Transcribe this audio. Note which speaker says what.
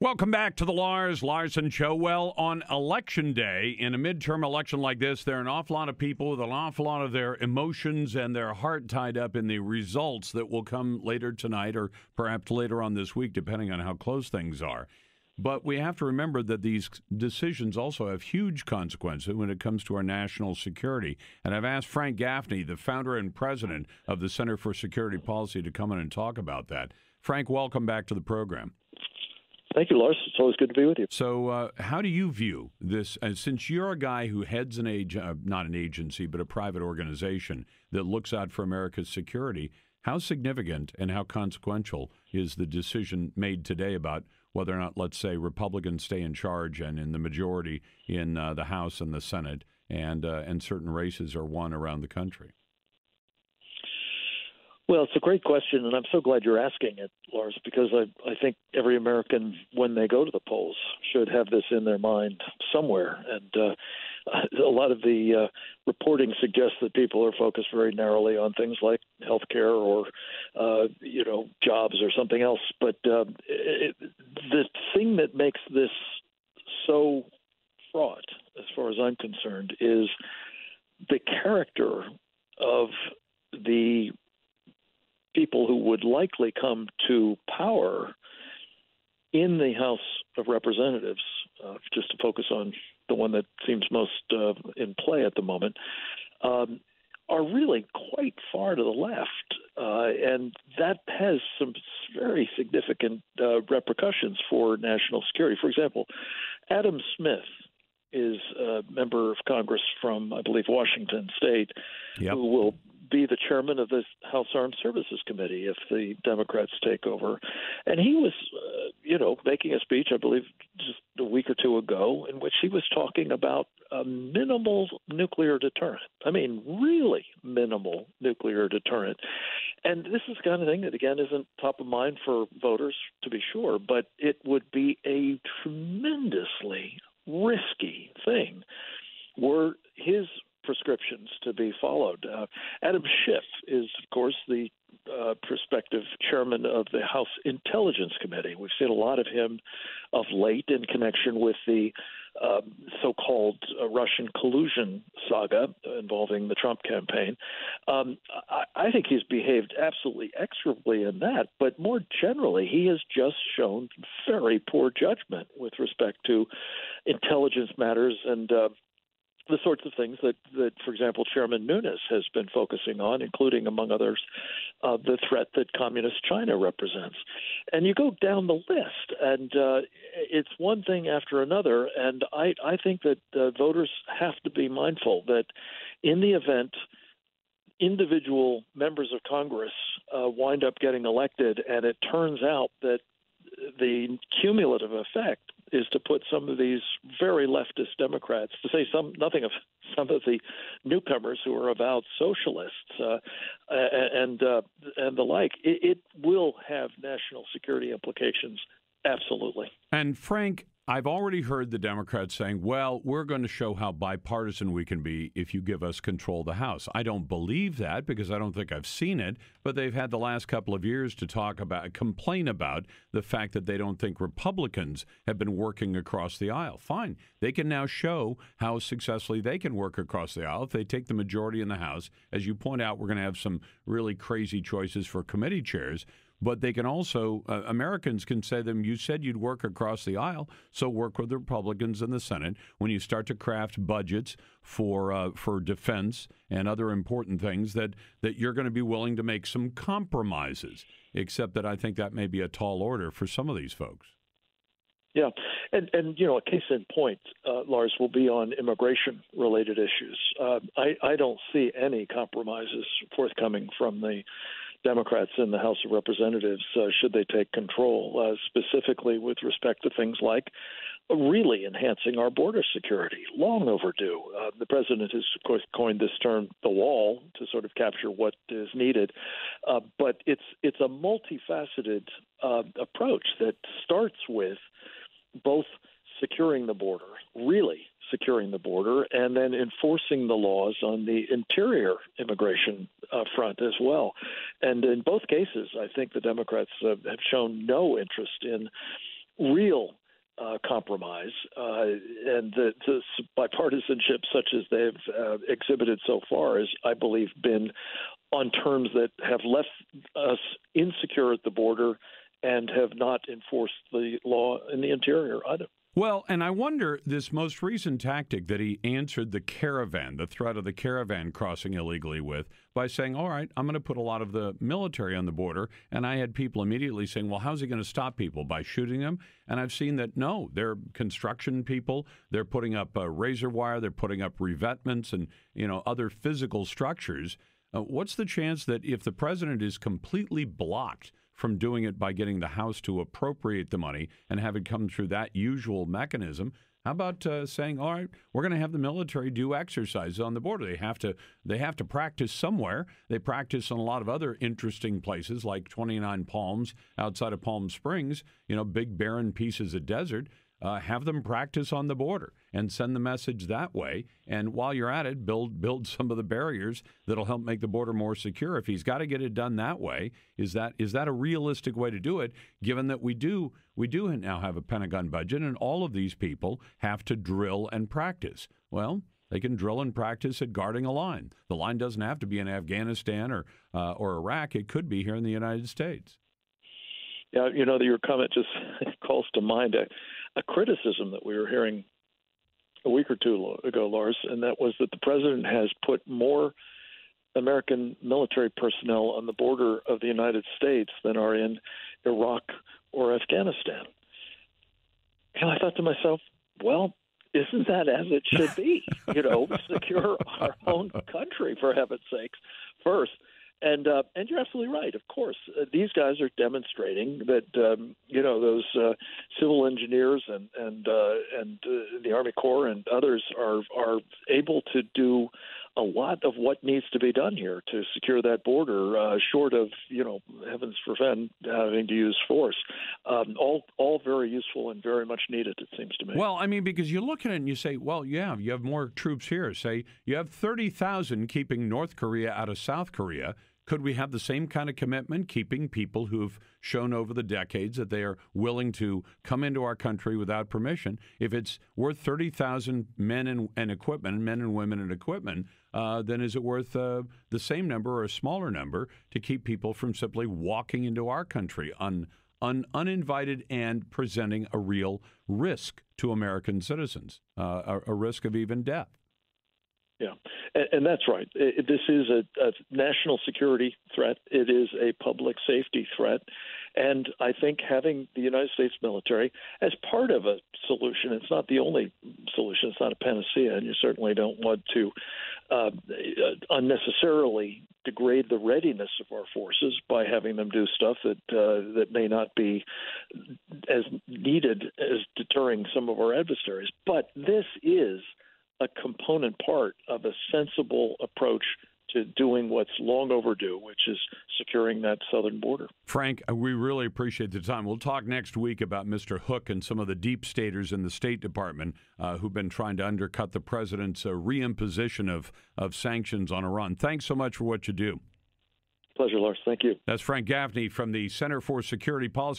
Speaker 1: Welcome back to the Larson Show. Well, on Election Day, in a midterm election like this, there are an awful lot of people with an awful lot of their emotions and their heart tied up in the results that will come later tonight or perhaps later on this week, depending on how close things are. But we have to remember that these decisions also have huge consequences when it comes to our national security. And I've asked Frank Gaffney, the founder and president of the Center for Security Policy, to come in and talk about that. Frank, welcome back to the program.
Speaker 2: Thank you, Lars. It's always good to be with you.
Speaker 1: So how do you view this, since you're a guy who heads not an agency, but a private organization that looks out for America's security, how significant and how consequential is the decision made today about whether or not, let's say, Republicans stay in charge and in the majority in the House and the Senate, and certain races are won around the country?
Speaker 2: Well, it's a great question, and I'm so glad you're asking it, Lars, because I think every American, when they go to the polls, should have this in their mind somewhere. And a lot of the reporting suggests that people are focused very narrowly on things like health care or, jobs or something else. But the thing that makes this so fraught, as far as I'm concerned, is the character of the people who would likely come to power in the House of Representatives, just to focus on the one that seems most in play at the moment, are really quite far to the left. And that has some very significant repercussions for national security. For example, Adam Smith is a member of Congress from, I believe, Washington State,
Speaker 1: Yep.
Speaker 2: who will be the chairman of the House Armed Services Committee if the Democrats take over. And he was, making a speech, I believe, just a week or two ago, in which he was talking about a minimal nuclear deterrent. I mean, really minimal nuclear deterrent. And this is the kind of thing that, again, isn't top of mind for voters, to be sure, but it would be a tremendously risky thing were his prescriptions to be followed. Adam Schiff is, of course, the prospective chairman of the House Intelligence Committee. We've seen a lot of him of late in connection with the so-called Russian collusion saga involving the Trump campaign. I think he's behaved absolutely execrably in that, but more generally, he has just shown very poor judgment with respect to intelligence matters and the sorts of things that, for example, Chairman Nunes has been focusing on, including, among others, the threat that communist China represents. And you go down the list, and it's one thing after another. And I think that voters have to be mindful that in the event individual members of Congress wind up getting elected, and it turns out that the cumulative effect is to put some of these very leftist Democrats, to say nothing of some of the newcomers who are avowed socialists and the like. It will have national security implications, absolutely.
Speaker 1: And Frank, I've already heard the Democrats saying, well, we're going to show how bipartisan we can be if you give us control of the House. I don't believe that because I don't think I've seen it, but they've had the last couple of years to complain about the fact that they don't think Republicans have been working across the aisle. Fine. They can now show how successfully they can work across the aisle if they take the majority in the House. As you point out, we're going to have some really crazy choices for committee chairs. But they can also, Americans can say to them, you said you'd work across the aisle, so work with the Republicans in the Senate when you start to craft budgets for defense and other important things that you're going to be willing to make some compromises, except that I think that may be a tall order for some of these folks.
Speaker 2: Yeah, and a case in point, Lars, will be on immigration-related issues. I don't see any compromises forthcoming from the Democrats in the House of Representatives should they take control, specifically with respect to things like really enhancing our border security, long overdue. The president has, of course, coined this term, the wall, to sort of capture what is needed. But it's a multifaceted approach that starts with both securing the border, really securing the border, and then enforcing the laws on the interior immigration front as well. And in both cases, I think the Democrats have shown no interest in real compromise, and the bipartisanship such as they've exhibited so far has, I believe, been on terms that have left us insecure at the border and have not enforced the law in the interior either.
Speaker 1: Well, and I wonder, this most recent tactic that he answered the threat of the caravan crossing illegally with, by saying, all right, I'm going to put a lot of the military on the border. And I had people immediately saying, well, how's he going to stop people? By shooting them? And I've seen that, no, they're construction people. They're putting up razor wire. They're putting up revetments and, other physical structures. What's the chance that if the president is completely blocked from doing it by getting the House to appropriate the money and have it come through that usual mechanism, how about saying, all right, we're going to have the military do exercises on the border. They have to practice somewhere. They practice in a lot of other interesting places like 29 Palms outside of Palm Springs, big barren pieces of desert. Have them practice on the border and send the message that way. And while you're at it, build some of the barriers that'll help make the border more secure. If he's got to get it done that way, is that a realistic way to do it, given that we do now have a Pentagon budget and all of these people have to drill and practice? Well, they can drill and practice at guarding a line. The line doesn't have to be in Afghanistan or Iraq. It could be here in the United States.
Speaker 2: Yeah, your comment just calls to mind a criticism that we were hearing a week or two ago, Lars, and that was that the president has put more American military personnel on the border of the United States than are in Iraq or Afghanistan. And I thought to myself, well, isn't that as it should be? Secure our own country, for heaven's sakes, first. And you're absolutely right. Of course, these guys are demonstrating that those civil engineers and the Army Corps and others are able to do a lot of what needs to be done here to secure that border, short of heavens forfend having to use force. All very useful and very much needed, it seems to me.
Speaker 1: Well, I mean, because you look at it and you say, well, yeah, you have more troops here. Say you have 30,000 keeping North Korea out of South Korea. Could we have the same kind of commitment, keeping people who've shown over the decades that they are willing to come into our country without permission? If it's worth 30,000 men and equipment, men and women and equipment, then is it worth the same number or a smaller number to keep people from simply walking into our country uninvited and presenting a real risk to American citizens, a risk of even death?
Speaker 2: Yeah, and that's right. This is a national security threat. It is a public safety threat. And I think having the United States military as part of a solution, it's not the only solution. It's not a panacea, and you certainly don't want to unnecessarily degrade the readiness of our forces by having them do stuff that may not be as needed as deterring some of our adversaries. But this is a component part of a sensible approach to doing what's long overdue, which is securing that southern border.
Speaker 1: Frank, we really appreciate the time. We'll talk next week about Mr. Hook and some of the deep staters in the State Department who've been trying to undercut the president's reimposition of sanctions on Iran. Thanks so much for what you do.
Speaker 2: Pleasure, Lars. Thank you.
Speaker 1: That's Frank Gaffney from the Center for Security Policy.